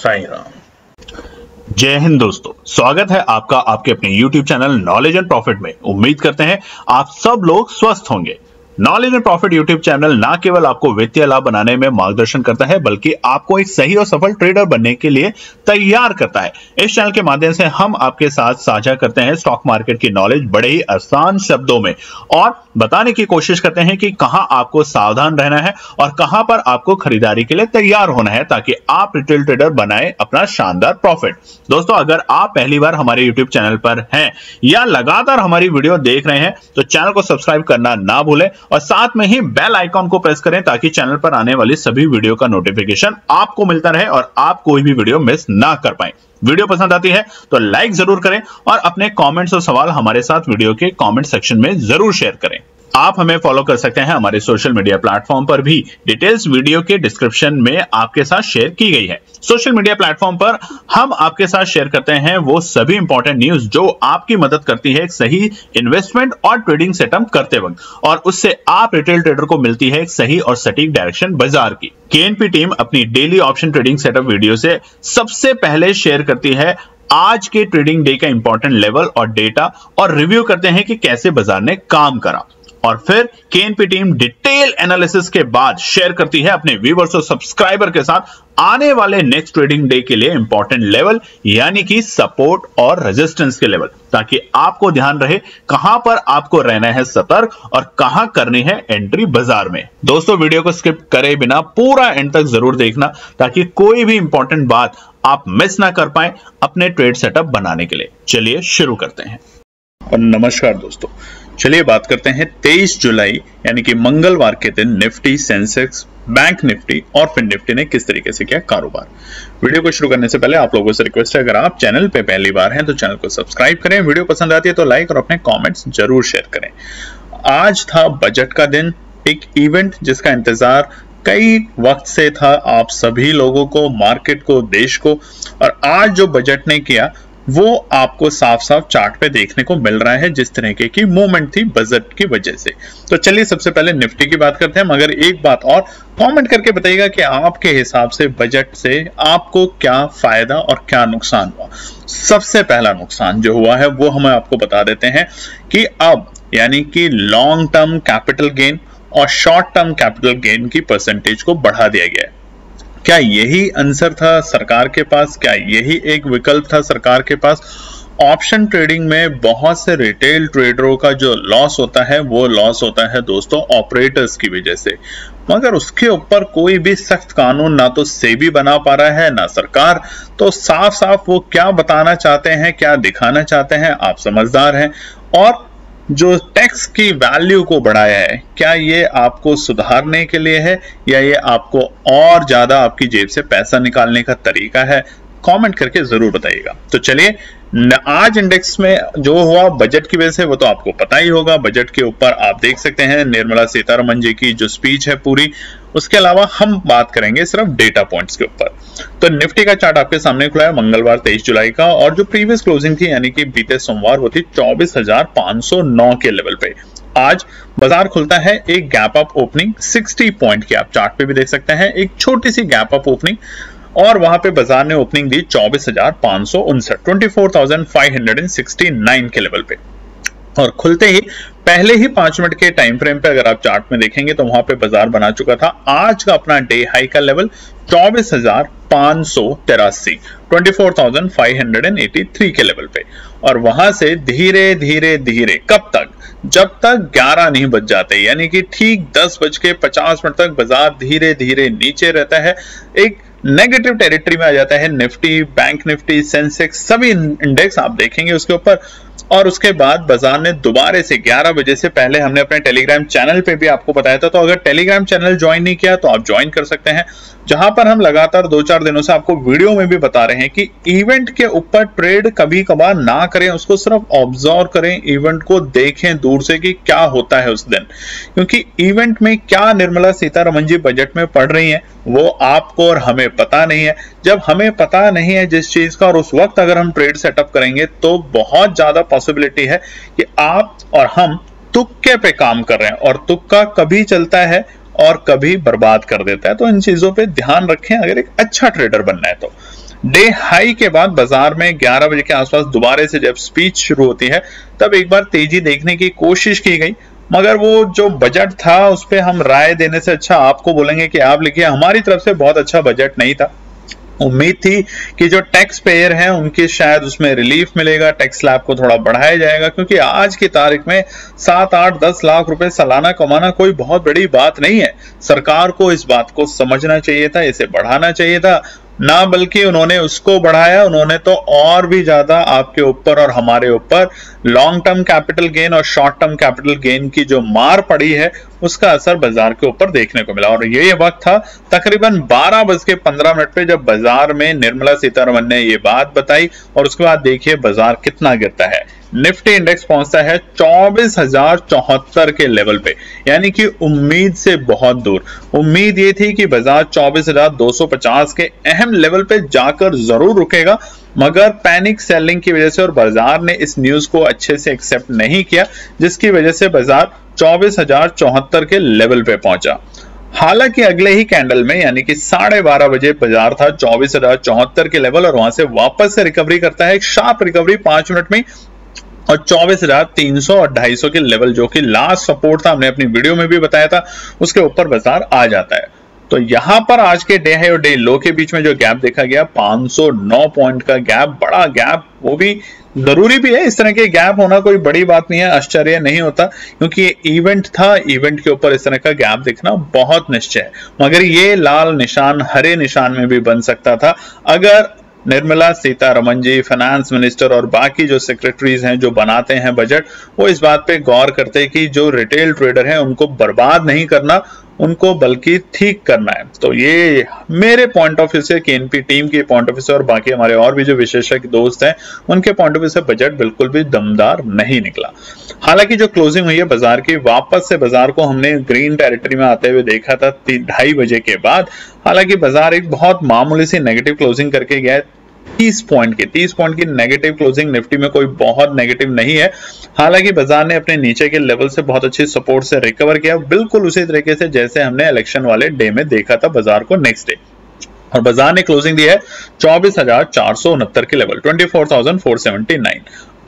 साईं राम। जय हिंद दोस्तों, स्वागत है आपका आपके अपने YouTube channel knowledge and profit में। उम्मीद करते हैं आप सब लोग स्वस्थ होंगे। Knowledge and profit YouTube channel ना केवल आपको वित्तीय लाभ बनाने में मार्गदर्शन करता है, बल्कि आपको एक सही और सफल ट्रेडर बनने के लिए तैयार करता है। इस चैनल के माध्यम से हम आपके साथ साझा करते हैं स्टॉक मार्केट की नॉलेज बड़े ही आसान शब्दों में और बताने की कोशिश करते हैं कि कहां आपको सावधान रहना है और कहां पर आपको खरीदारी के लिए तैयार होना है, ताकि आप रिटेल ट्रेडर बनाए अपना शानदार प्रॉफिट। दोस्तों, अगर आप पहली बार हमारे यूट्यूब चैनल पर हैं या लगातार हमारी वीडियो देख रहे हैं तो चैनल को सब्सक्राइब करना ना भूलें और साथ में ही बेल आइकॉन को प्रेस करें, ताकि चैनल पर आने वाली सभी वीडियो का नोटिफिकेशन आपको मिलता रहे और आप कोई भी वीडियो मिस ना कर पाएं। वीडियो पसंद आती है तो लाइक जरूर करें और अपने कमेंट्स और सवाल हमारे साथ वीडियो के कमेंट सेक्शन में जरूर शेयर करें। आप हमें फॉलो कर सकते हैं हमारे सोशल मीडिया प्लेटफॉर्म पर भी, डिटेल्स वीडियो के डिस्क्रिप्शन में आपके साथ शेयर की गई है। सोशल मीडिया प्लेटफॉर्म पर हम आपके साथ शेयर करते हैं वो सभी इंपॉर्टेंट न्यूज जो आपकी मदद करती है एक सही इन्वेस्टमेंट और ट्रेडिंग सेटअप करते वक्त, और उससे आप रिटेल ट्रेडर को मिलती है एक सही और सटीक डायरेक्शन बाजार की। केएनपी टीम अपनी daily option trading setup video से सबसे पहले शेयर करती है आज के ट्रेडिंग डे का इंपॉर्टेंट लेवल और डेटा, और रिव्यू करते हैं कि कैसे बाजार ने काम करा। और फिर केएनपी टीम डिटेल एनालिसिस के बाद शेयर करती है अपने व्यूअर्स और सब्सक्राइबर के साथ आने वाले नेक्स्ट ट्रेडिंग डे के लिए इंपॉर्टेंट लेवल, यानी कि सपोर्ट और रेजिस्टेंस के लेवल, ताकि आपको ध्यान रहे कहां पर आपको रहना है सतर्क और कहां करनी है एंट्री बाजार में। दोस्तों, वीडियो को स्किप करे बिना पूरा एंड तक जरूर देखना, ताकि कोई भी इंपॉर्टेंट बात आप मिस ना कर पाए अपने ट्रेड सेटअप बनाने के लिए। चलिए शुरू करते हैं। और नमस्कार दोस्तों, चलिए बात करते हैं 23 जुलाई यानी कि मंगलवार के दिन निफ्टी, सेंसेक्स, बैंक निफ्टी और फिर निफ्टी ने किस तरीके से किया कारोबार। वीडियो को शुरू करने से पहले आप लोगों से रिक्वेस्ट है, अगर आप चैनल पे पहली बार हैं तो चैनल को सब्सक्राइब करें, वीडियो पसंद आती है तो लाइक और अपने कमेंट्स जरूर शेयर करें। आज था बजट का दिन, एक इवेंट जिसका इंतजार कई वक्त से था आप सभी लोगों को, मार्केट को, देश को, और आज जो बजट ने किया वो आपको साफ साफ चार्ट पे देखने को मिल रहा है जिस तरीके की मूवमेंट थी बजट की वजह से। तो चलिए सबसे पहले निफ्टी की बात करते हैं, मगर एक बात और कमेंट करके बताइएगा कि आपके हिसाब से बजट से आपको क्या फायदा और क्या नुकसान हुआ। सबसे पहला नुकसान जो हुआ है वो हम आपको बता देते हैं कि अब यानी कि लॉन्ग टर्म कैपिटल गेन और शॉर्ट टर्म कैपिटल गेन की परसेंटेज को बढ़ा दिया गया है। क्या यही आंसर था सरकार के पास? क्या यही एक विकल्प था सरकार के पास? ऑप्शन ट्रेडिंग में बहुत से रिटेल ट्रेडरों का जो लॉस होता है वो लॉस होता है दोस्तों ऑपरेटर्स की वजह से, मगर उसके ऊपर कोई भी सख्त कानून ना तो सेबी बना पा रहा है ना सरकार। तो साफ साफ वो क्या बताना चाहते हैं, क्या दिखाना चाहते हैं, आप समझदार हैं। और जो टैक्स की वैल्यू को बढ़ाया है, क्या ये आपको सुधारने के लिए है या ये आपको और ज्यादा आपकी जेब से पैसा निकालने का तरीका है? कमेंट करके जरूर बताइएगा। तो चलिए, आज इंडेक्स में जो हुआ बजट की वजह से वो तो आपको पता ही होगा। बजट के ऊपर आप देख सकते हैं निर्मला सीतारमण जी की जो स्पीच है पूरी, उसके अलावा हम बात करेंगे सिर्फ डेटा पॉइंट्स के ऊपर। तो निफ्टी का चार्ट आपके सामने खुला है मंगलवार 23 जुलाई का, और जो प्रीवियस क्लोजिंग थी यानी कि बीते सोमवार वो थी 24,509 के लेवल पे। आज बाजार खुलता है एक गैप अप ओपनिंग 60 पॉइंट की, आप चार्ट पे भी देख सकते हैं एक छोटी सी गैप अप ओपनिंग, और वहां पे बाजार ने ओपनिंग दी 24,559 24,569 के लेवल पे। और खुलते ही पहले ही 5 मिनट के टाइम फ्रेम पे अगर आप चार्ट में देखेंगे तो वहां पे बाजार बना चुका था आज का अपना डे हाई का लेवल 24,583 24,583 के लेवल पे। और वहां से धीरे धीरे धीरे कब तक, जब तक 11 नहीं बज जाते, यानी कि ठीक 10:50 तक बाजार धीरे धीरे नीचे रहता है, एक नेगेटिव टेरिटरी में आ जाता है। निफ्टी, बैंक निफ्टी, सेंसेक्स सभी इंडेक्स आप देखेंगे उसके ऊपर। और उसके बाद बाजार ने दोबारा से 11 बजे से पहले हमने अपने टेलीग्राम चैनल पे भी आपको बताया था, तो अगर टेलीग्राम चैनल ज्वाइन नहीं किया तो आप ज्वाइन कर सकते हैं, जहां पर हम लगातार 2-4 दिनों से आपको वीडियो में भी बता रहे हैं कि इवेंट के ऊपर ट्रेड कभी कभार ना करें, उसको सिर्फ ऑब्जर्व करें, इवेंट को देखें दूर से कि क्या होता है उस दिन, क्योंकि इवेंट में क्या निर्मला सीतारमण जी बजट में पढ़ रही हैं वो आपको और हमें पता नहीं है। जब हमें पता नहीं है जिस चीज का, और उस वक्त अगर हम ट्रेड सेटअप करेंगे तो बहुत ज्यादा पॉसिबिलिटी है कि आप और हम तुक्के पे काम कर रहे हैं, और तुक्का कभी चलता है और कभी बर्बाद कर देता है। तो इन चीजों पे ध्यान रखें अगर एक अच्छा ट्रेडर बनना है तो। डे हाई के बाद बाजार में 11 बजे के आसपास दोबारा से जब स्पीच शुरू होती है तब एक बार तेजी देखने की कोशिश की गई, मगर वो जो बजट था उस पर हम राय देने से अच्छा आपको बोलेंगे कि आप लिखिए। हमारी तरफ से बहुत अच्छा बजट नहीं था। उम्मीद थी कि जो टैक्स पेयर हैं उनके शायद उसमें रिलीफ मिलेगा, टैक्स स्लैब को थोड़ा बढ़ाया जाएगा, क्योंकि आज की तारीख में 7, 8, 10 लाख रुपए सालाना कमाना कोई बहुत बड़ी बात नहीं है। सरकार को इस बात को समझना चाहिए था, इसे बढ़ाना चाहिए था ना, बल्कि उन्होंने उसको बढ़ाया। उन्होंने तो और भी ज्यादा आपके ऊपर और हमारे ऊपर लॉन्ग टर्म कैपिटल गेन और शॉर्ट टर्म कैपिटल गेन की जो मार पड़ी है उसका असर बाजार के ऊपर देखने को मिला। और ये वक्त था तकरीबन 12:15 पे जब बाजार में निर्मला सीतारमण ने ये बात बताई, और उसके बाद देखिए बाजार कितना गिरता है। निफ्टी इंडेक्स पहुंचता है 24,074 के लेवल पे, यानी कि उम्मीद से बहुत दूर। उम्मीद ये थी कि बाजार 24,250 के अहम लेवल पे जाकर जरूर रुकेगा, मगर पैनिक सेलिंग की वजह से और बाजार ने इस न्यूज को अच्छे से एक्सेप्ट नहीं किया, जिसकी वजह से बाजार 24,074 के लेवल पे पहुंचा। हालांकि अगले ही कैंडल में यानी कि 12:30 बजे बाजार था 24,074 के लेवल, और वहां से वापस से रिकवरी करता है, एक शार्प रिकवरी 5 मिनट में, और 24,300 और 250 के लेवल जो कि लास्ट सपोर्ट था, हमने अपनी वीडियो में भी बताया था, उसके ऊपर बाजार आ जाता है। तो यहां पर आज के डे हाई और डे लो के बीच में जो गैप देखा गया 509 पॉइंट का गैप, बड़ा गैप, वो भी जरूरी भी है। इस तरह के गैप होना कोई बड़ी बात नहीं है, आश्चर्य नहीं होता, क्योंकि ये इवेंट था, इवेंट के ऊपर इस तरह का गैप दिखना बहुत निश्चय है। मगर ये लाल निशान हरे निशान में भी बन सकता था अगर निर्मला सीतारमण जी, फाइनेंस मिनिस्टर और बाकी जो सेक्रेटरीज हैं जो बनाते हैं बजट, वो इस बात पे गौर करते कि जो रिटेल ट्रेडर हैं उनको बर्बाद नहीं करना, उनको बल्कि ठीक करना है। तो ये मेरे पॉइंट ऑफ व्यू से, केएनपी टीम के पॉइंट ऑफ व्यू से और बाकी हमारे और भी जो विशेषज्ञ दोस्त हैं उनके पॉइंट ऑफ व्यू से बजट बिल्कुल भी दमदार नहीं निकला। हालांकि जो क्लोजिंग हुई है बाजार की, वापस से बाजार को हमने ग्रीन टेरिटरी में आते हुए देखा था 2:30 बजे के बाद। हालांकि बाजार एक बहुत मामूली सी नेगेटिव क्लोजिंग करके गया है 30 पॉइंट की नेगेटिव क्लोजिंग। निफ्टी में कोई बहुत नेगेटिव नहीं है। हालांकि बाजार ने अपने नीचे के लेवल से बहुत अच्छी सपोर्ट से रिकवर किया, बिल्कुल उसी तरीके से जैसे हमने इलेक्शन वाले डे में देखा था बाजार को नेक्स्ट डे। और बाजार ने क्लोजिंग दी है 24,469 के लेवल, 24,479।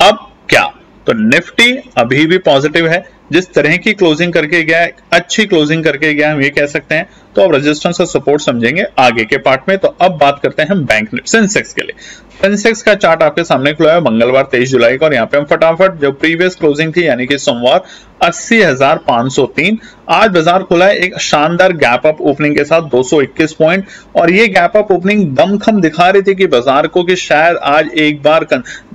अब क्या, तो निफ्टी अभी भी पॉजिटिव है, जिस तरह की क्लोजिंग करके गया है, अच्छी क्लोजिंग करके गया हम ये कह सकते हैं। तो अब रेजिस्टेंस और सपोर्ट समझेंगे आगे के पार्ट में। तो अब बात करते हैं हम बैंक सेंसेक्स के लिए। सेंसेक्स का चार्ट आपके सामने खुला है मंगलवार 23 जुलाई का, और यहाँ पे हम फटाफट जो प्रीवियस क्लोजिंग थी यानी कि सोमवार 80,503, आज बाजार खुला है एक शानदार गैप अप ओपनिंग के साथ 221 पॉइंट। और ये गैप अप ओपनिंग दमखम दिखा रही थी कि बाजार को कि शायद आज एक बार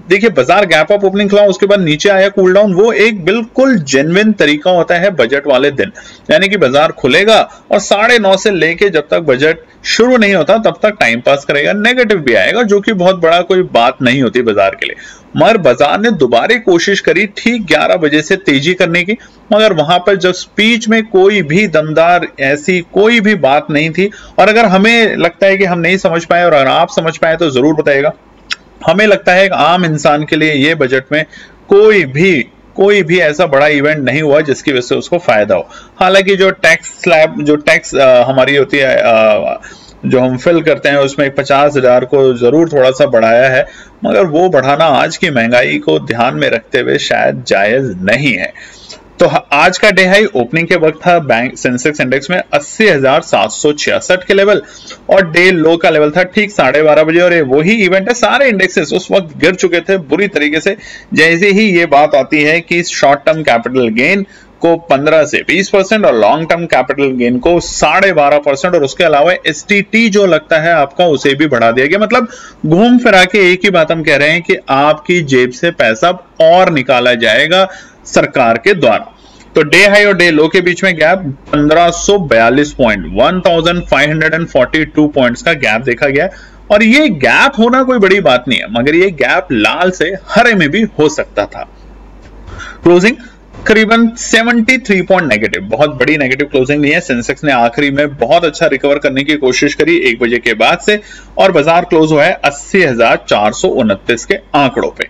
देखिए बाजार गैप अप ओपनिंग खुला, उसके बाद नीचे आया कूल डाउन, वो एक बिल्कुल जेन्युइन तरीका होता है बजट वाले दिन। यानी कि बाजार खुलेगा और 9:30 से लेके जब तक बजट शुरू नहीं होता तब तक टाइम पास करेगा, नेगेटिव भी आएगा, जो कि बहुत बड़ा कोई बात नहीं होती बाजार के लिए। मगर बाजार ने दोबारा कोशिश करी ठीक 11 बजे से तेजी करने की, मगर वहां पर जब स्पीच में कोई भी दमदार ऐसी कोई भी बात नहीं थी। और अगर हमें लगता है कि हम नहीं समझ पाए और अगर आप समझ पाए तो जरूर बताइएगा। हमें लगता है कि आम इंसान के लिए ये बजट में कोई भी ऐसा बड़ा इवेंट नहीं हुआ जिसकी वजह से उसको फायदा हो। हालांकि जो टैक्स स्लैब, जो टैक्स हमारी होती है जो हम फिल करते हैं, उसमें 50,000 को जरूर थोड़ा सा बढ़ाया है, मगर वो बढ़ाना आज की महंगाई को ध्यान में रखते हुए शायद जायज नहीं है। तो आज का डे हाई ओपनिंग के वक्त था बैंक सेंसेक्स इंडेक्स में 80,766 के लेवल, और डे लो का लेवल था ठीक 12:30 बजे। और ये वही इवेंट है, सारे इंडेक्सेस उस वक्त गिर चुके थे बुरी तरीके से। जैसे ही ये बात आती है कि शॉर्ट टर्म कैपिटल गेन को 15 से 20% और लॉन्ग टर्म कैपिटल गेन को 12.5%, और उसके अलावा एसटीटी जो लगता है आपका उसे भी बढ़ा दिया गया। मतलब घूम फिरा के एक ही बात हम कह रहे हैं कि आपकी जेब से पैसा और निकाला जाएगा सरकार के द्वारा। तो डे हाई और डे लो के बीच में गैप 1542 पॉइंट, 1542 पॉइंट्स का गैप देखा गया। और ये गैप होना कोई बड़ी बात नहीं है, मगर ये गैप लाल से हरे में भी हो सकता था। क्लोजिंग करीबन 73 पॉइंट नेगेटिव, बहुत बड़ी नेगेटिव क्लोजिंग नहीं है। सेंसेक्स ने आखिरी में बहुत अच्छा रिकवर करने की कोशिश करी 1 बजे के बाद से, और बाजार क्लोज हुआ है 80,429 के आंकड़ों पे।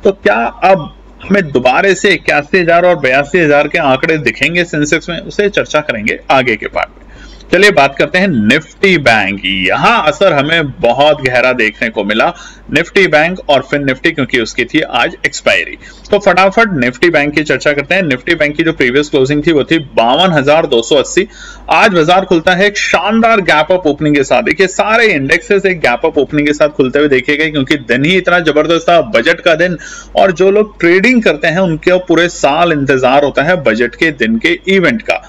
तो क्या अब हमें दोबारा से 81,000 और 82,000 के आंकड़े दिखेंगे सेंसेक्स में, उसे चर्चा करेंगे आगे के पार्ट में। चलिए बात करते हैं निफ्टी बैंक। यहां असर हमें बहुत गहरा देखने को मिला, निफ्टी बैंक और फिर निफ्टी, क्योंकि उसकी थी आज एक्सपायरी। तो फटाफट निफ्टी बैंक की चर्चा करते हैं। निफ्टी बैंक की जो प्रीवियस क्लोजिंग थी वो थी 52,280। आज बाजार खुलता है एक शानदार गैप अप ओपनिंग के साथ। देखिए सारे इंडेक्सेस एक गैप अप ओपनिंग के साथ खुलते हुए देखे गए, क्योंकि दिन ही इतना जबरदस्त था, बजट का दिन, और जो लोग ट्रेडिंग करते हैं उनके पूरे साल इंतजार होता है बजट के दिन के इवेंट का।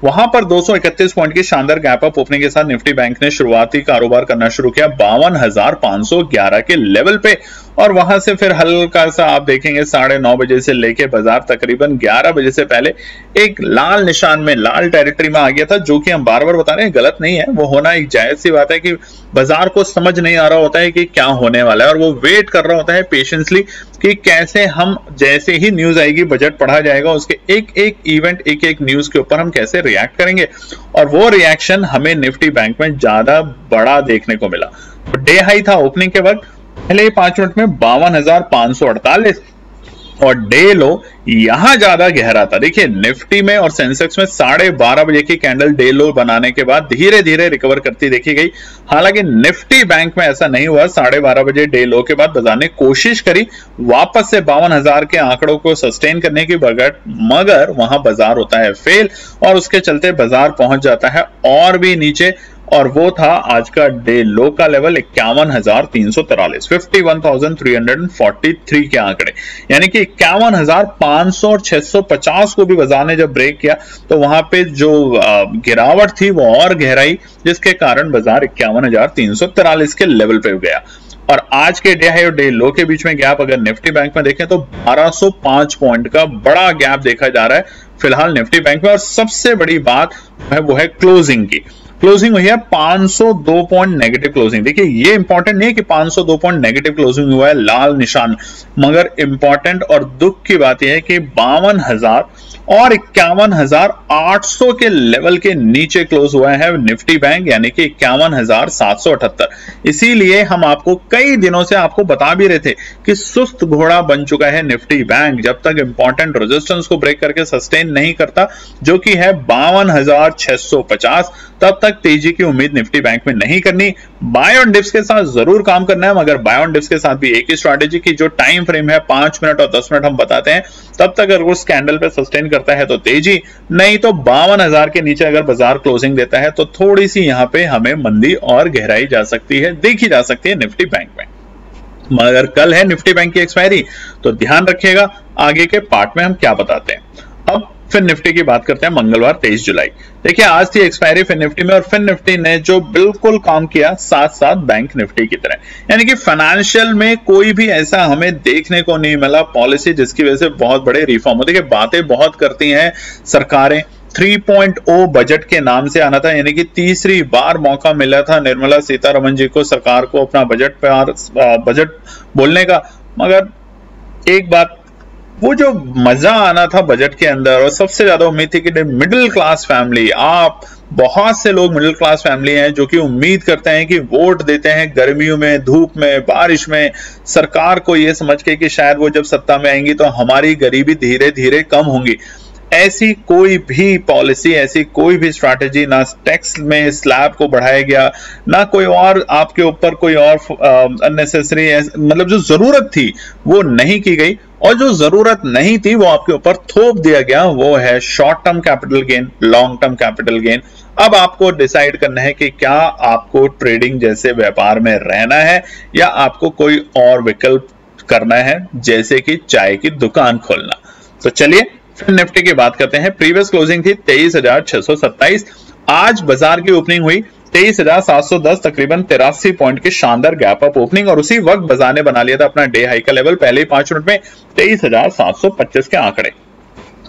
वहां पर 231 पॉइंट की शानदार गैप अप ओपनिंग के साथ निफ्टी बैंक ने शुरुआती कारोबार करना शुरू किया 52,511 के लेवल पे, और वहां से फिर हल्का सा आप देखेंगे 9:30 बजे से लेके बाजार तकरीबन 11 बजे से पहले एक लाल निशान में, लाल टेरिटरी में आ गया था, जो कि हम बार बार बता रहे हैं गलत नहीं है, वो होना एक जायज सी बात है कि बाजार को समझ नहीं आ रहा होता है कि क्या होने वाला है, और वो वेट कर रहा होता है पेशेंसली कि कैसे हम, जैसे ही न्यूज आएगी, बजट पढ़ा जाएगा, उसके एक एक इवेंट, एक एक न्यूज के ऊपर हम कैसे रिएक्ट करेंगे। और वो रिएक्शन हमें निफ्टी बैंक में ज्यादा बड़ा देखने को मिला। डे हाई था ओपनिंग के वक्त पहले 5 मिनट में 52,548, और डे लो यहां ज्यादा गहरा था। देखिए निफ्टी में और सेंसेक्स में 12:30 बजे की कैंडल डे लो बनाने के बाद धीरे धीरे रिकवर करती देखी गई। हालांकि निफ्टी बैंक में ऐसा नहीं हुआ। 12:30 बजे डे लो के बाद बाजार ने कोशिश करी वापस से 52,000 के आंकड़ों को सस्टेन करने की, मगर वहां बाजार होता है फेल, और उसके चलते बाजार पहुंच जाता है और भी नीचे, और वो था आज का डे लो का लेवल 51,343, 51,343 के आंकड़े, यानी कि 51,500 और 650 को भी बाजार ने जब ब्रेक किया तो वहां पे जो गिरावट थी वो और गहराई, जिसके कारण बाजार 51,343 के लेवल पे गया। और आज के डे हाई और डे लो के बीच में गैप अगर निफ्टी बैंक में देखें तो 1205 पॉइंट का बड़ा गैप देखा जा रहा है फिलहाल निफ्टी बैंक में। और सबसे बड़ी बात है वो है क्लोजिंग की। क्लोजिंग हुई है 502 पॉइंट नेगेटिव क्लोजिंग। देखिए ये इंपॉर्टेंट नहीं है कि 502 पॉइंट नेगेटिव क्लोजिंग हुआ है, लाल निशान, मगर इंपॉर्टेंट और दुख की बात यह है कि 52,000 और 51,800 के लेवल के नीचे क्लोज हुआ है निफ्टी बैंक, यानी कि 51,778। इसीलिए हम आपको कई दिनों से आपको बता भी रहे थे कि सुस्त घोड़ा बन चुका है निफ्टी बैंक, जब तक इंपॉर्टेंट रेजिस्टेंस को ब्रेक करके सस्टेन नहीं करता, जो कि है 52,650, तब तक तेजी की उम्मीद निफ्टी बैंक में नहीं करनी। बाय ऑन डिप्स के साथ जरूर काम करना है, मगर बाय ऑन डिप्स के साथ भी एक ही स्ट्रैटेजी की जो टाइम फ्रेम है 5 मिनट और 10 मिनट हम बताते हैं, तब तक अगर उस कैंडल पे सस्टेन करता है तो तेजी, नहीं तो 52,000 के नीचे अगर बाजार क्लोजिंग देता है तो थोड़ी सी यहां पे हमें मंदी और गहराई जा सकती है, देखी जा सकती है निफ्टी बैंक में। मगर कल है निफ्टी बैंक की एक्सपायरी, तो ध्यान रखिएगा आगे के पार्ट में हम क्या बताते हैं। अब फिर निफ्टी की बात करते हैं, मंगलवार 23 जुलाई। देखिए आज थी एक्सपायरी फिर निफ्टी में, और फिर निफ्टी ने जो बिल्कुल काम किया साथ साथ बैंक निफ्टी की तरह, यानी कि फाइनेंशियल में कोई भी ऐसा हमें देखने को नहीं मिला पॉलिसी जिसकी वजह से बहुत बड़े रिफॉर्म हो। देखिए बातें बहुत करती हैं सरकारें, 3.0 बजट के नाम से आना था, यानी कि तीसरी बार मौका मिला था निर्मला सीतारमण जी को, सरकार को अपना बजट बोलने का। मगर एक बात, वो जो मजा आना था बजट के अंदर, और सबसे ज्यादा उम्मीद थी कि मिडिल क्लास फैमिली, आप बहुत से लोग मिडिल क्लास फैमिली हैं जो कि उम्मीद करते हैं कि वोट देते हैं गर्मियों में, धूप में, बारिश में सरकार को, ये समझ के कि शायद वो जब सत्ता में आएंगी तो हमारी गरीबी धीरे धीरे कम होंगी। ऐसी कोई भी पॉलिसी, ऐसी कोई भी स्ट्रैटेजी, ना टैक्स में स्लैब को बढ़ाया गया, ना कोई और आपके ऊपर कोई और अननेसेसरी, मतलब जो जरूरत थी वो नहीं की गई, और जो जरूरत नहीं थी वो आपके ऊपर थोप दिया गया। वो है short term capital gain, long term capital gain. अब आपको डिसाइड करना है कि क्या आपको ट्रेडिंग जैसे व्यापार में रहना है या आपको कोई और विकल्प करना है, जैसे कि चाय की दुकान खोलना। तो चलिए फिर निफ्टी की बात करते हैं। प्रीवियस क्लोजिंग थी 23,627। आज बाजार की ओपनिंग हुई 23,710, तकरीबन 83 पॉइंट की शानदार गैप अप ओपनिंग, और उसी वक्त बाजार ने बना लिया था अपना डे हाई का लेवल पहले ही 5 मिनट में 23,725 के आंकड़े।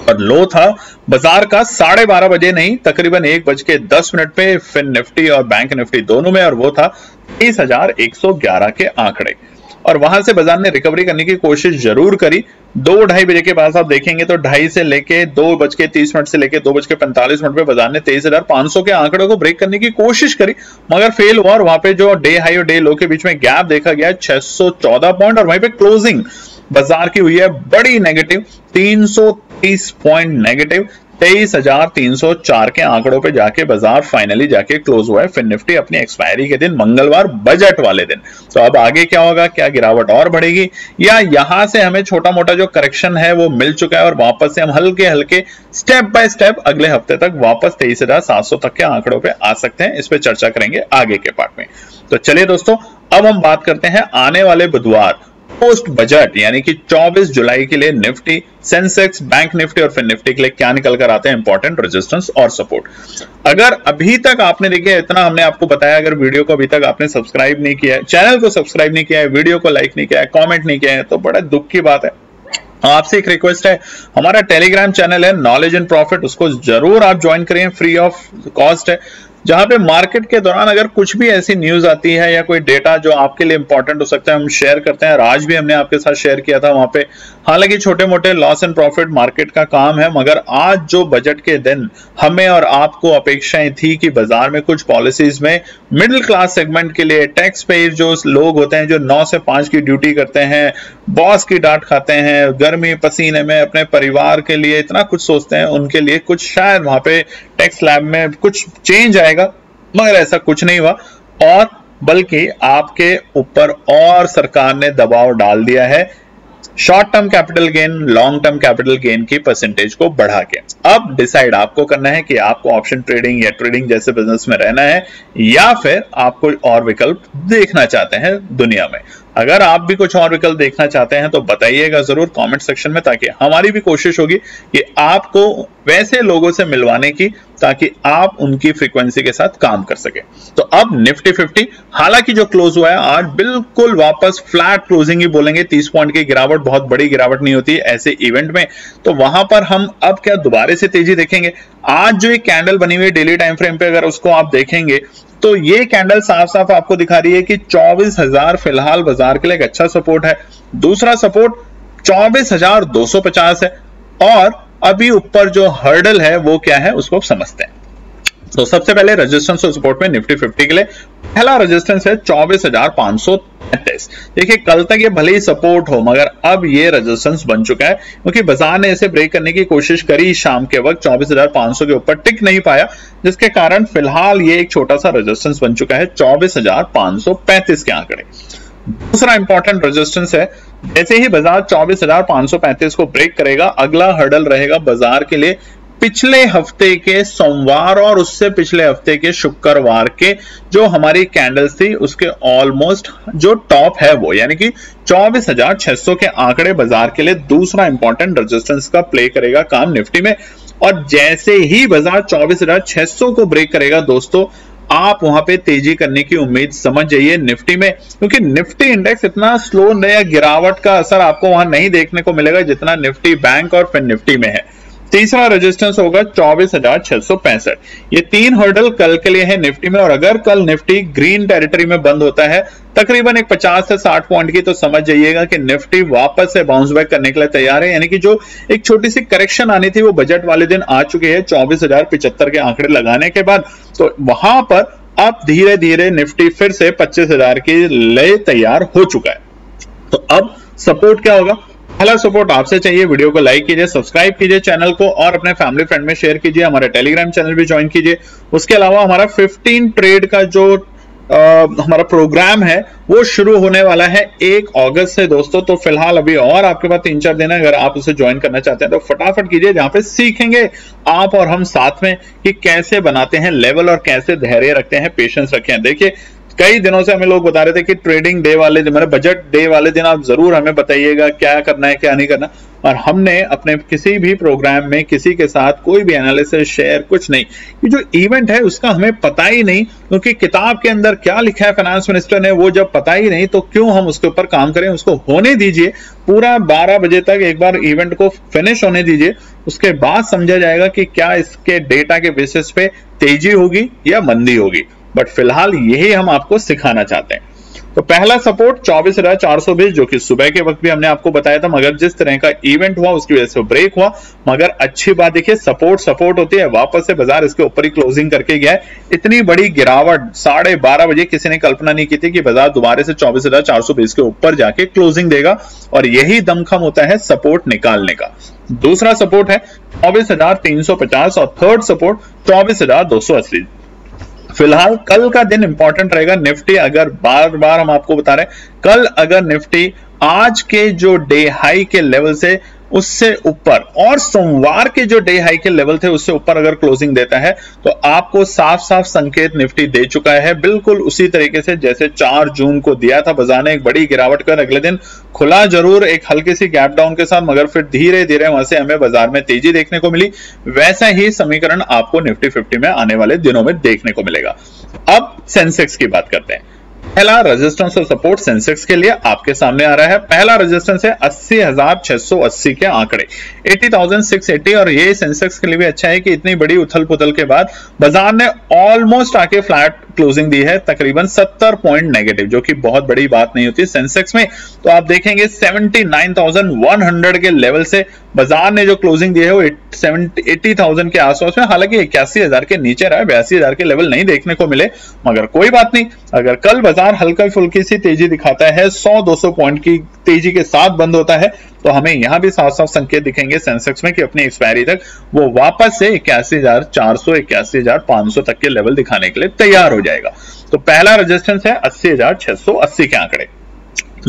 और लो था बाजार का 12:30 बजे नहीं, तकरीबन 1:10 पे फिर निफ्टी और बैंक निफ्टी दोनों में, और वो था 23,111 के आंकड़े। और वहां से बाजार ने रिकवरी करने की कोशिश जरूर करी। 2-2:30 बजे के बाद आप देखेंगे तो 2:30 से लेके 2:30 से लेके 2:45 पे बाजार ने 23,500 के आंकड़े को ब्रेक करने की कोशिश करी, मगर फेल हुआ। और वहां पे जो डे हाई और डे लो के बीच में गैप देखा गया 614 पॉइंट, और वहीं पे क्लोजिंग बाजार की हुई है बड़ी नेगेटिव, 330 पॉइंट नेगेटिव, 23,304 के आंकड़ों पे जाके बाजार फाइनली जाके क्लोज हुआ है। फिर निफ्टी अपनी एक्सपायरी के दिन मंगलवार, बजट वाले दिन। तो अब आगे क्या होगा, क्या गिरावट और बढ़ेगी, या यहां से हमें छोटा मोटा जो करेक्शन है वो मिल चुका है और वापस से हम हल्के हल्के स्टेप बाय स्टेप अगले हफ्ते तक वापस 23,700 तक के आंकड़ों पे आ सकते हैं। इस पे चर्चा करेंगे आगे के पार्ट में। तो चलिए दोस्तों, अब हम बात करते हैं आने वाले बुधवार पोस्ट बजट यानी कि 24 जुलाई के लिए निफ्टी, सेंसेक्स, बैंक निफ्टी और फिर निफ्टी के लिए क्या निकल कर आते हैं इंपॉर्टेंट रेजिस्टेंस और सपोर्ट। अगर अभी तक आपने देखिए इतना हमने आपको बताया, अगर वीडियो को अभी तक आपने सब्सक्राइब नहीं किया है, चैनल को सब्सक्राइब नहीं किया है, वीडियो को लाइक नहीं किया है, कॉमेंट नहीं किया है, तो बड़ा दुख की बात है। आपसे एक रिक्वेस्ट है, हमारा टेलीग्राम चैनल है नॉलेज एंड प्रॉफिट, उसको जरूर आप ज्वाइन करें, फ्री ऑफ कॉस्ट है, जहां पे मार्केट के दौरान अगर कुछ भी ऐसी न्यूज आती है या कोई डेटा जो आपके लिए इंपॉर्टेंट हो सकता है हम शेयर करते हैं। आज भी हमने आपके साथ शेयर किया था वहां पे, हालांकि छोटे मोटे लॉस एंड प्रॉफिट मार्केट का काम है, मगर आज जो बजट के दिन हमें और आपको अपेक्षाएं थी कि बाजार में कुछ पॉलिसीज में मिडिल क्लास सेगमेंट के लिए, टैक्स पेयर जो लोग होते हैं जो 9 से 5 की ड्यूटी करते हैं, बॉस की डांट खाते हैं, गर्मी पसीने में अपने परिवार के लिए इतना कुछ सोचते हैं, उनके लिए कुछ शायद वहां पे टैक्स स्लैब में कुछ चेंज आएगा, मगर ऐसा कुछ नहीं हुआ। और बल्कि आपके ऊपर और सरकार ने दबाव डाल दिया है short term capital gain, long term capital gain की परसेंटेज को बढ़ा के। अब डिसाइड आपको करना है कि आपको ऑप्शन ट्रेडिंग या ट्रेडिंग जैसे बिजनेस में रहना है या फिर आप कोई और विकल्प देखना चाहते हैं दुनिया में। अगर आप भी कुछ और विकल्प देखना चाहते हैं तो बताइएगा जरूर कमेंट सेक्शन में, ताकि हमारी भी कोशिश होगी कि आपको वैसे लोगों से मिलवाने की, ताकि आप उनकी फ्रीक्वेंसी के साथ काम कर सके। तो अब निफ्टी 50 हालांकि जो क्लोज हुआ है आज बिल्कुल वापस फ्लैट क्लोजिंग ही बोलेंगे, 30 पॉइंट की गिरावट, बहुत बड़ी गिरावट नहीं होती ऐसे इवेंट में, तो वहां पर हम अब क्या दोबारा से तेजी देखेंगे। आज जो एक कैंडल बनी हुई है डेली टाइम फ्रेम पे, अगर उसको आप देखेंगे तो ये कैंडल साफ साफ आपको दिखा रही है कि 24,000 फिलहाल बाजार के लिए एक अच्छा सपोर्ट है। दूसरा सपोर्ट 24,250 है, और अभी ऊपर जो हर्डल है वो क्या है उसको समझते हैं। तो सबसे पहले रेजिस्टेंस और सपोर्ट में निफ्टी 50 के लिए पहला रेजिस्टेंस है 24,533। देखिए कल तक ये भले ही सपोर्ट हो, मगर अब ये रेजिस्टेंस बन चुका है, क्योंकि बाजार ने इसे ब्रेक करने की कोशिश करी शाम के वक्त, 24,500 के ऊपर टिक नहीं पाया, जिसके कारण फिलहाल ये एक छोटा सा रेजिस्टेंस बन चुका है 24,535 के आंकड़े। दूसरा इंपॉर्टेंट रेजिस्टेंस है, जैसे ही बाजार 24,535 को ब्रेक करेगा, अगला हर्डल रहेगा बाजार के लिए पिछले हफ्ते के सोमवार और उससे पिछले हफ्ते के शुक्रवार के जो हमारी कैंडल्स थी उसके ऑलमोस्ट जो टॉप है वो, यानी कि 24,600 के आंकड़े बाजार के लिए दूसरा इंपॉर्टेंट रेजिस्टेंस का प्ले करेगा काम निफ्टी में। और जैसे ही बाजार 24,600 को ब्रेक करेगा दोस्तों, आप वहां पे तेजी करने की उम्मीद समझ जाइए निफ्टी में, क्योंकि निफ्टी इंडेक्स इतना स्लो नया गिरावट का असर आपको वहां नहीं देखने को मिलेगा जितना निफ्टी बैंक और फिर निफ्टी में है। तीसरा रेजिस्टेंस होगा 24,665। ये तीन हर्डल कल के लिए है निफ्टी में, और अगर कल निफ्टी ग्रीन टेरिटरी में बंद होता है तकरीबन एक 50 से 60 पॉइंट की, तो समझ जाइएगा कि निफ्टी वापस से बाउंस बैक करने के लिए तैयार है। यानी कि जो एक छोटी सी करेक्शन आनी थी वो बजट वाले दिन आ चुकी है 24,075 के आंकड़े लगाने के बाद। तो वहां पर अब धीरे धीरे निफ्टी फिर से 25,000 के लिए तैयार हो चुका है। तो अब सपोर्ट क्या होगा? पहला सपोर्ट आपसे चाहिए, वीडियो को लाइक कीजिए, सब्सक्राइब कीजिए चैनल को और अपने फैमिली फ्रेंड में शेयर कीजिए, हमारे टेलीग्राम चैनल भी ज्वाइन कीजिए। उसके अलावा हमारा 15 ट्रेड का जो हमारा प्रोग्राम है वो शुरू होने वाला है 1 अगस्त से दोस्तों। तो फिलहाल अभी और आपके पास 3-4 दिन है, अगर आप उसे ज्वाइन करना चाहते हैं तो फटाफट कीजिए, जहां पे सीखेंगे आप और हम साथ में कि कैसे बनाते हैं लेवल और कैसे धैर्य रखते हैं, पेशेंस रखते हैं। देखिए कई दिनों से हमें लोग बता रहे थे कि ट्रेडिंग डे वाले दिन, मतलब बजट डे वाले दिन आप जरूर हमें बताइएगा क्या करना है क्या नहीं करना, और हमने अपने किसी भी प्रोग्राम में किसी के साथ कोई भी एनालिसिस शेयर कुछ नहीं। ये जो इवेंट है उसका हमें पता ही नहीं, क्योंकि किताब के अंदर क्या लिखा है फाइनेंस मिनिस्टर ने वो जब पता ही नहीं, तो क्यों हम उसके ऊपर काम करें। उसको होने दीजिए, पूरा 12 बजे तक एक बार इवेंट को फिनिश होने दीजिए, उसके बाद समझा जाएगा कि क्या इसके डेटा के बेसिस पे तेजी होगी या मंदी होगी। बट फिलहाल यही हम आपको सिखाना चाहते हैं। तो पहला सपोर्ट 24,420 जो कि सुबह के वक्त भी हमने आपको बताया था, मगर जिस तरह का इवेंट हुआ उसकी वजह से ब्रेक हुआ। मगर अच्छी बात देखिए, सपोर्ट होती है, वापस से बाजार इसके ऊपर ही क्लोजिंग करके गया है। इतनी बड़ी गिरावट 12:30 बजे किसी ने कल्पना नहीं की थी कि बाजार दोबारा से 24,420 के ऊपर जाके क्लोजिंग देगा, और यही दमखम होता है सपोर्ट निकालने का। दूसरा सपोर्ट है 24,350 और थर्ड सपोर्ट 24,280। फिलहाल कल का दिन इंपॉर्टेंट रहेगा। निफ्टी, अगर बार बार हम आपको बता रहे हैं, कल अगर निफ्टी आज के जो डे हाई के लेवल से उससे ऊपर और सोमवार के जो डे हाई के लेवल थे उससे ऊपर अगर क्लोजिंग देता है तो आपको साफ साफ संकेत निफ्टी दे चुका है, बिल्कुल उसी तरीके से जैसे 4 जून को दिया था। बाजार ने एक बड़ी गिरावट कर अगले दिन खुला जरूर एक हल्की सी गैप डाउन के साथ, मगर फिर धीरे धीरे वहां से हमें बाजार में तेजी देखने को मिली। वैसा ही समीकरण आपको निफ्टी 50 में आने वाले दिनों में देखने को मिलेगा। अब सेंसेक्स की बात करते हैं। पहला रेजिस्टेंस और सपोर्ट सेंसेक्स के लिए आपके सामने आ रहा है। पहला रेजिस्टेंस है 80,680 के आंकड़े, 80,680, और ये सेंसेक्स के लिए भी अच्छा है कि इतनी बड़ी उथल पुथल के बाद बाजार ने ऑलमोस्ट आके फ्लैट क्लोजिंग दी है, तकरीबन 70 पॉइंट नेगेटिव, जो कि बहुत बड़ी बात नहीं होती सेंसेक्स में। तो आप देखेंगे 79,100 के लेवल से बाजार ने जो क्लोजिंग दी है वो 80,000 के आसपास में, हालांकि 81,000 के नीचे रहा, 82,000 के लेवल नहीं देखने को मिले, मगर कोई बात नहीं। अगर कल बाजार हल्का फुल्की सी तेजी दिखाता है, 100-200 पॉइंट की तेजी के साथ बंद होता है, तो हमें यहां भी साफ साफ संकेत दिखेंगे सेंसेक्स में कि अपनी एक्सपायरी तक वो वापस से 81,400 81,500 तक के लेवल दिखाने के लिए तैयार हो जाएगा। तो पहला रेजिस्टेंस है 80,680 के आंकड़े।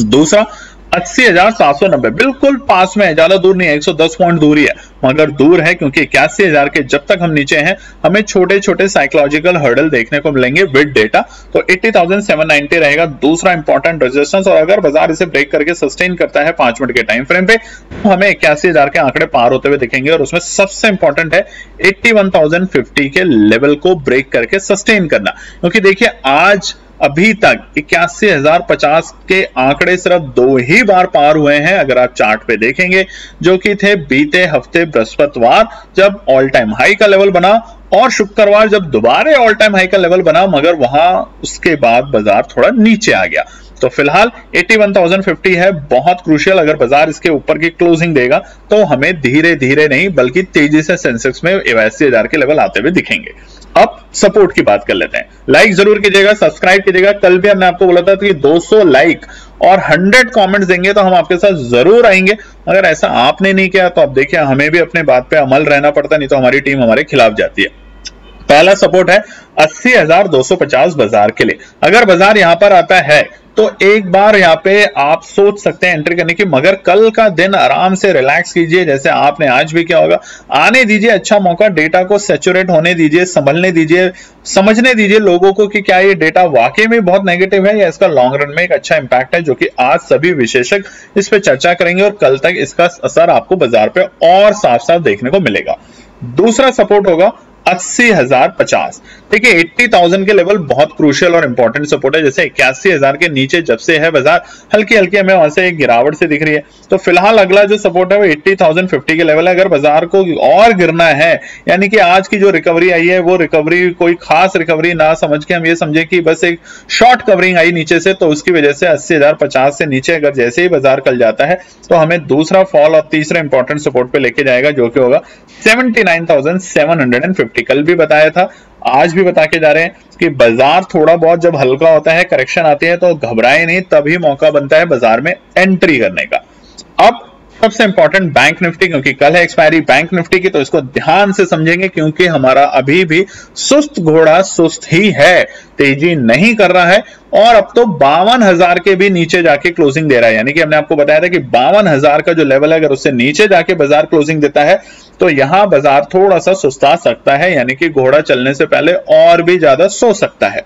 दूसरा 80,790, बिल्कुल पास में है, ज्यादा दूर नहीं है, 110 पॉइंट दूरी है, मगर दूर है क्योंकि 81,000 के जब तक हम नीचे हैं हमें छोटे छोटे साइकोलॉजिकल हर्डल देखने को मिलेंगे विद डेटा। तो 80,790 रहेगा दूसरा इंपॉर्टेंट रेजिस्टेंस, और अगर बाजार इसे ब्रेक करके सस्टेन करता है 5 मिनट के टाइम फ्रेम पे तो हमें 81,000 के आंकड़े पार होते हुए दिखेंगे, और उसमें सबसे इंपॉर्टेंट है 81,050 के लेवल को ब्रेक करके सस्टेन करना, क्योंकि देखिए आज अभी तक 81,050 के आंकड़े सिर्फ 2 ही बार पार हुए हैं अगर आप चार्ट पे देखेंगे, जो कि थे बीते हफ्ते बृहस्पतिवार जब ऑल टाइम हाई का लेवल बना, और शुक्रवार जब दोबारा ऑल टाइम हाई का लेवल बना, मगर वहां उसके बाद बाजार थोड़ा नीचे आ गया। तो फिलहाल 81,050 है बहुत क्रूशियल। अगर बाजार इसके ऊपर की क्लोजिंग देगा तो हमें धीरे धीरे नहीं बल्कि तेजी से सेंसेक्स में 82,000 के लेवल आते हुए दिखेंगे। अब सपोर्ट की बात कर लेते हैं। लाइक जरूर कीजिएगा, सब्सक्राइब कीजिएगा। कल भी हमने आपको बोला था कि 200 लाइक और 100 कमेंट्स देंगे तो हम आपके साथ जरूर आएंगे। अगर ऐसा आपने नहीं किया तो अब देखिए हमें भी अपने बात पे अमल रहना पड़ता, नहीं तो हमारी टीम हमारे खिलाफ जाती है। पहला सपोर्ट है 80,250 बाजार के लिए। अगर बाजार यहां पर आता है तो एक बार यहां पे आप सोच सकते हैं एंट्री करने की, मगर कल का दिन आराम से रिलैक्स कीजिए जैसे आपने आज भी किया होगा। आने दीजिए अच्छा मौका, डेटा को सैचुरेट होने दीजिए, संभलने दीजिए, समझने दीजिए लोगों को कि क्या ये डेटा वाकई में बहुत नेगेटिव है या इसका लॉन्ग रन में एक अच्छा इंपैक्ट है, जो कि आज सभी विशेषज्ञ इस पे चर्चा करेंगे और कल तक इसका असर आपको बाजार पे और साफ साफ देखने को मिलेगा। दूसरा सपोर्ट होगा 80,050। देखिए 80,000 के लेवल बहुत क्रूशियल और इंपॉर्टेंट सपोर्ट है। जैसे 81,000 के नीचे जब से है बाजार हल्की हल्की हमें वहां से एक गिरावट से दिख रही है, तो फिलहाल अगला जो सपोर्ट है वो 80,050 के लेवल है। अगर बाजार को और गिरना है, यानी कि आज की जो रिकवरी आई है वो रिकवरी कोई खास रिकवरी ना समझ के हम ये समझे कि बस एक शॉर्ट कवरिंग आई नीचे से, तो उसकी वजह से 80,050 से नीचे अगर जैसे ही बाजार कल जाता है तो हमें दूसरा फॉल और तीसरा इंपॉर्टेंट सपोर्ट पे लेके जाएगा, जो कि होगा 79,750। कल भी बताया था, आज भी बता के जा रहे हैं कि बाजार थोड़ा बहुत जब हल्का होता है, करेक्शन आती है तो घबराए नहीं, तभी मौका बनता है बाजार में एंट्री करने का। अब सबसे इंपॉर्टेंट बैंक निफ्टी, क्योंकि कल है एक्सपायरी बैंक निफ्टी की, तो इसको ध्यान से समझेंगे क्योंकि हमारा अभी भी सुस्त घोड़ा सुस्त ही है, तेजी नहीं कर रहा है, और अब तो 52,000 के भी नीचे जाके क्लोजिंग दे रहा है। यानी कि हमने आपको बताया था कि 52,000 का जो लेवल है अगर उससे नीचे जाके बाजार क्लोजिंग देता है तो यहां बाजार थोड़ा सा सुस्ता सकता है, यानी कि घोड़ा चलने से पहले और भी ज्यादा सो सकता है।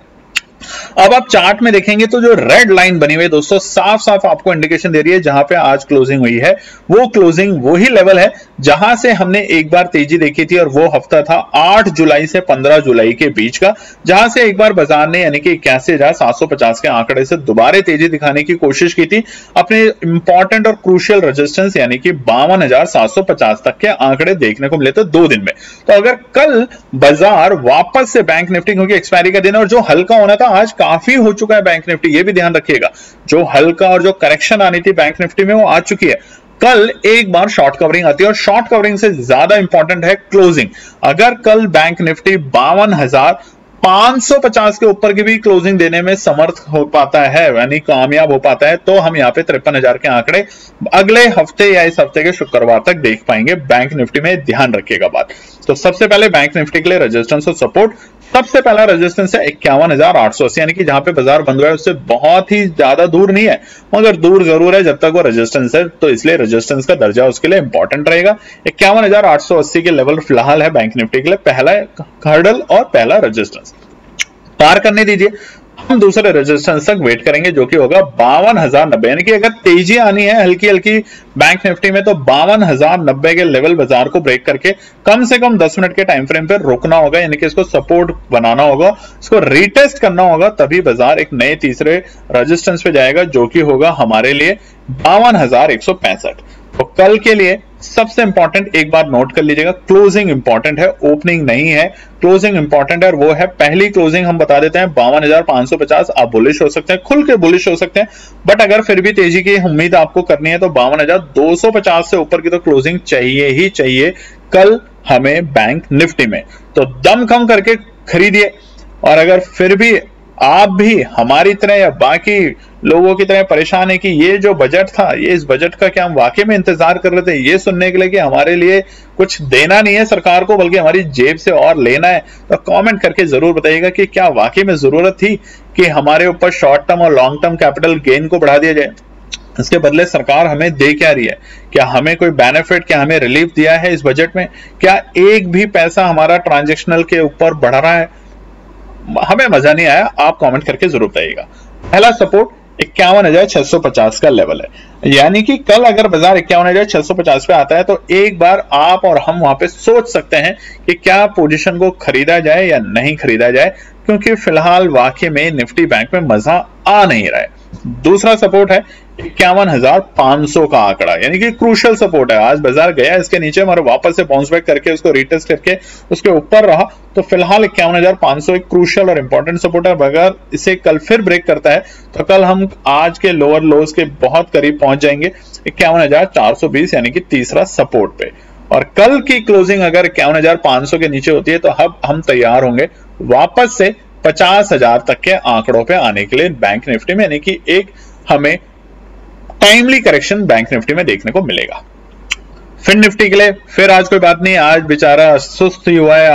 अब आप चार्ट में देखेंगे तो जो रेड लाइन बनी हुई है दोस्तों, साफ साफ आपको इंडिकेशन दे रही है जहां पे आज क्लोजिंग हुई है वो क्लोजिंग वही लेवल है जहां से हमने एक बार तेजी देखी थी, और वो हफ्ता था 8 जुलाई से 15 जुलाई के बीच का, जहां से एक बार बाजार ने यानी कि 81,750 के आंकड़े से दोबारा तेजी दिखाने की कोशिश की थी, अपने इंपॉर्टेंट और क्रूशियल रेजिस्टेंस यानी कि 52,750 तक के आंकड़े देखने को मिले थे 2 दिन में। तो अगर कल बाजार वापस से बैंक निफ्टी, क्योंकि एक्सपायरी का दिन और जो हल्का होना था आज काफी हो चुका है बैंक निफ्टी, ये भी ध्यान रखिएगा। जो हल्का और जो करेक्शन आनी थी बैंक निफ्टी में वो आ चुकी है। कल एक बार शॉर्ट कवरिंग आती है और शॉर्ट कवरिंग से ज्यादा इंपॉर्टेंट है क्लोजिंग। अगर कल बैंक निफ्टी 52,550 के ऊपर की भी क्लोजिंग देने में समर्थ हो पाता है, यानी कामयाब हो पाता है, तो हम यहाँ पे 53,000 के आंकड़े अगले हफ्ते या इस हफ्ते के शुक्रवार तक देख पाएंगे बैंक निफ्टी में। ध्यान रखिएगा बात। तो सबसे पहले बैंक निफ्टी के लिए रेजिस्टेंस और सपोर्ट, सबसे पहला रेजिस्टेंस है 51,880, यानी कि जहां पे बाजार बंद हुआ है उससे बहुत ही ज्यादा दूर नहीं है, मगर दूर जरूर है जब तक वो रेजिस्टेंस है, तो इसलिए रेजिस्टेंस का दर्जा उसके लिए इंपॉर्टेंट रहेगा। 51,880 के लेवल फिलहाल है बैंक निफ्टी के लिए पहला हर्डल और पहला रेजिस्टेंस। पार करने दीजिए, हम दूसरे रेजिस्टेंस तक वेट करेंगे जो कि होगा 52,090, यानी कि अगर तेजी आनी है हल्की हल्की बैंक निफ्टी में तो 52,090 के लेवल बाजार को ब्रेक करके कम से कम 10 मिनट के टाइम फ्रेम पर रोकना होगा, यानी कि इसको सपोर्ट बनाना होगा, इसको रीटेस्ट करना होगा, तभी बाजार एक नए तीसरे रेजिस्टेंस पे जाएगा जो कि होगा हमारे लिए 52,165। तो कल के लिए सबसे इंपॉर्टेंट एक बार नोट कर लीजिएगा, क्लोजिंग इंपॉर्टेंट है, ओपनिंग नहीं है, क्लोजिंग इंपॉर्टेंट है। और वो है पहली क्लोजिंग हम बता देते हैं 52,550। आप बुलिश हो सकते हैं, खुल के बुलिश हो सकते हैं, बट अगर फिर भी तेजी की उम्मीद आपको करनी है तो 52,250 से ऊपर की तो क्लोजिंग चाहिए ही चाहिए कल हमें बैंक निफ्टी में। तो दम कम करके खरीदिए। और अगर फिर भी आप भी हमारी तरह या बाकी लोगों की तरह परेशान है कि ये जो बजट था, ये इस बजट का क्या हम वाकई में इंतजार कर रहे थे ये सुनने के लिए कि हमारे लिए कुछ देना नहीं है सरकार को बल्कि हमारी जेब से और लेना है, तो कमेंट करके जरूर बताइएगा कि क्या वाकई में जरूरत थी कि हमारे ऊपर शॉर्ट टर्म और लॉन्ग टर्म कैपिटल गेन को बढ़ा दिया जाए। इसके बदले सरकार हमें दे क्या रही है, क्या हमें कोई बेनिफिट, क्या हमें रिलीफ दिया है इस बजट में, क्या एक भी पैसा हमारा ट्रांजेक्शनल के ऊपर बढ़ रहा है? हमें मजा नहीं आया, आप कमेंट करके जरूर बताइएगा। पहला सपोर्ट 51,650 का लेवल है, यानी कि कल अगर बाजार 51,650 पे आता है तो एक बार आप और हम वहां पे सोच सकते हैं कि क्या पोजीशन को खरीदा जाए या नहीं खरीदा जाए, क्योंकि फिलहाल वाकई में निफ्टी बैंक में मजा आ नहीं रहा है। दूसरा सपोर्ट है 51,500 का आंकड़ा, यानी कि क्रूशियल सपोर्ट है। आज बाजार गया इसके नीचे मगर वापस से बाउंस बैक करके उसको रिटेस्ट करके उसके ऊपर रहा, तो फिलहाल 51,500 एक क्रूशियल और इंपॉर्टेंट सपोर्ट है। अगर इसे कल फिर ब्रेक करता है तो कल हम आज के लोअर लोज के बहुत करीब पहुंच जाएंगे 51,420, यानी कि तीसरा सपोर्ट पे। और कल की क्लोजिंग अगर 51,500 के नीचे होती है तो अब हम तैयार होंगे वापस से 50,000 तक के आंकड़ों पे आने के लिए बैंक निफ्टी में, यानी कि एक हमें टाइमली करेक्शन बैंक निफ्टी में देखने को मिलेगा। फिर निफ्टी के लिए फिर आज कोई बात नहीं, आज बेचारा सुस्त ही हुआ है।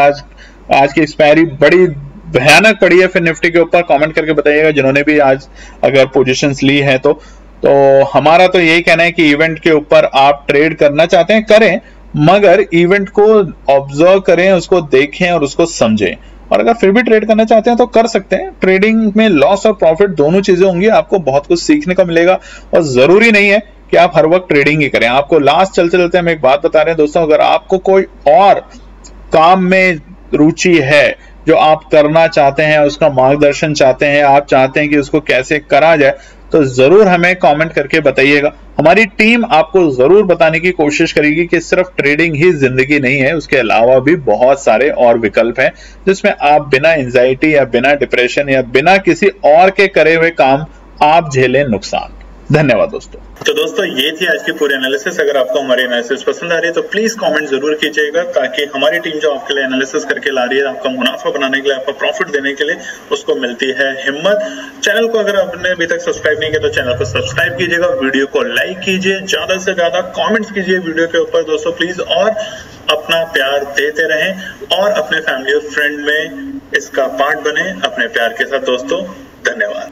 आज की एक्सपायरी बड़ी भयानक पड़ी है फिर निफ्टी के ऊपर। कमेंट करके बताइएगा जिन्होंने भी आज अगर पोजीशंस ली है तो हमारा तो यही कहना है कि इवेंट के ऊपर आप ट्रेड करना चाहते हैं करें, मगर इवेंट को ऑब्जर्व करें, उसको देखें और उसको समझें। और अगर फिर भी ट्रेड करना चाहते हैं तो कर सकते हैं। ट्रेडिंग में लॉस और प्रॉफिट दोनों चीजें होंगी, आपको बहुत कुछ सीखने को मिलेगा और जरूरी नहीं है कि आप हर वक्त ट्रेडिंग ही करें। आपको लास्ट चलते चलते हम एक बात बता रहे हैं दोस्तों, अगर आपको कोई और काम में रुचि है जो आप करना चाहते हैं, उसका मार्गदर्शन चाहते हैं, आप चाहते हैं कि उसको कैसे करा जाए, तो जरूर हमें कमेंट करके बताइएगा। हमारी टीम आपको जरूर बताने की कोशिश करेगी कि सिर्फ ट्रेडिंग ही जिंदगी नहीं है, उसके अलावा भी बहुत सारे और विकल्प हैं जिसमें आप बिना एंजाइटी या बिना डिप्रेशन या बिना किसी और के करे हुए काम आप झेलें नुकसान। धन्यवाद दोस्तों। तो दोस्तों ये थी आज की पूरी एनालिसिस। अगर आपको हमारी एनालिसिस पसंद आ रही है तो प्लीज कमेंट जरूर कीजिएगा, ताकि हमारी टीम जो आपके लिए एनालिसिस करके ला रही है, आपका मुनाफा बनाने के लिए, आपका प्रॉफिट देने के लिए, उसको मिलती है हिम्मत। चैनल को अगर आपने अभी तक सब्सक्राइब नहीं किया तो चैनल को सब्सक्राइब कीजिएगा, वीडियो को लाइक कीजिए, ज्यादा से ज्यादा कॉमेंट्स कीजिए वीडियो के ऊपर दोस्तों प्लीज, और अपना प्यार देते रहें और अपने फैमिली और फ्रेंड में इसका पार्ट बने अपने प्यार के साथ दोस्तों। धन्यवाद।